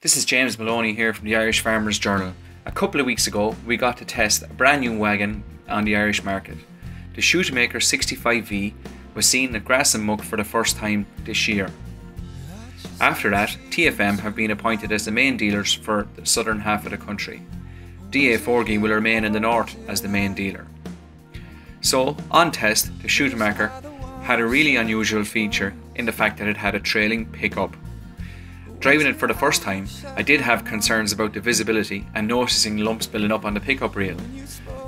This is James Maloney here from the Irish Farmers Journal. A couple of weeks ago we got to test a brand new wagon on the Irish market. The Schuitemaker 65V was seen at Grass and Muck for the first time this year. After that, TFM have been appointed as the main dealers for the southern half of the country. DA Forgy will remain in the north as the main dealer. So, on test, the Schuitemaker had a really unusual feature in the fact that it had a trailing pickup. Driving it for the first time, I did have concerns about the visibility and noticing lumps building up on the pickup reel.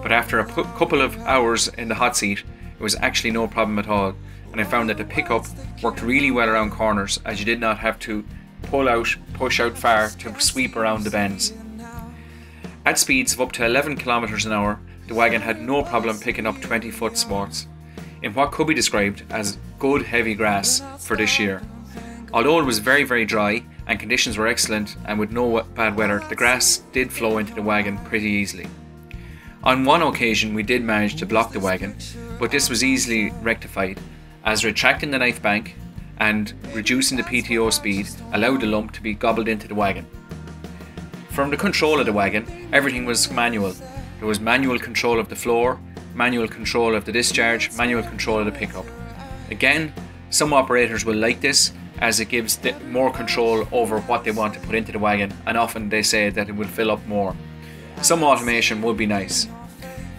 But after a couple of hours in the hot seat, it was actually no problem at all, and I found that the pickup worked really well around corners, as you did not have to push out far to sweep around the bends. At speeds of up to 11 km an hour, the wagon had no problem picking up 20-foot swaths in what could be described as good heavy grass for this year. Although it was very dry and conditions were excellent and with no bad weather, the grass did flow into the wagon pretty easily. On one occasion we did manage to block the wagon, but this was easily rectified as retracting the knife bank and reducing the PTO speed allowed the lump to be gobbled into the wagon. From the control of the wagon, everything was manual. There was manual control of the floor, manual control of the discharge, manual control of the pickup. Again, some operators will like this as it gives more control over what they want to put into the wagon, and often they say that it will fill up more. Some automation would be nice.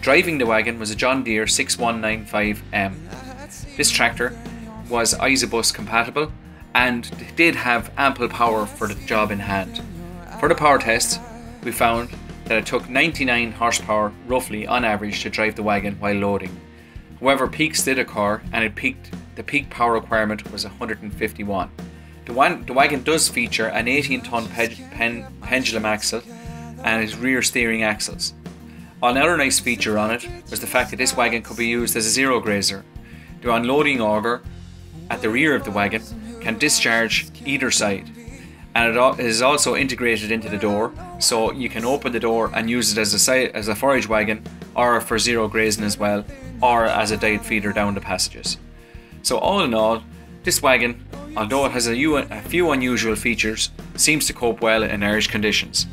Driving the wagon was a John Deere 6195M. This tractor was Isobus compatible and did have ample power for the job in hand. For the power test, we found that it took 99 horsepower roughly on average to drive the wagon while loading. However, peaks did occur and the peak power requirement was 151. The wagon does feature an 18-ton pendulum axle and its rear steering axles. Another nice feature on it was the fact that this wagon could be used as a zero grazer. The unloading auger at the rear of the wagon can discharge either side, and it is also integrated into the door, so you can open the door and use it as a forage wagon, or for zero grazing as well, or as a diet feeder down the passages. So all in all, this wagon, although it has a few unusual features, seems to cope well in Irish conditions.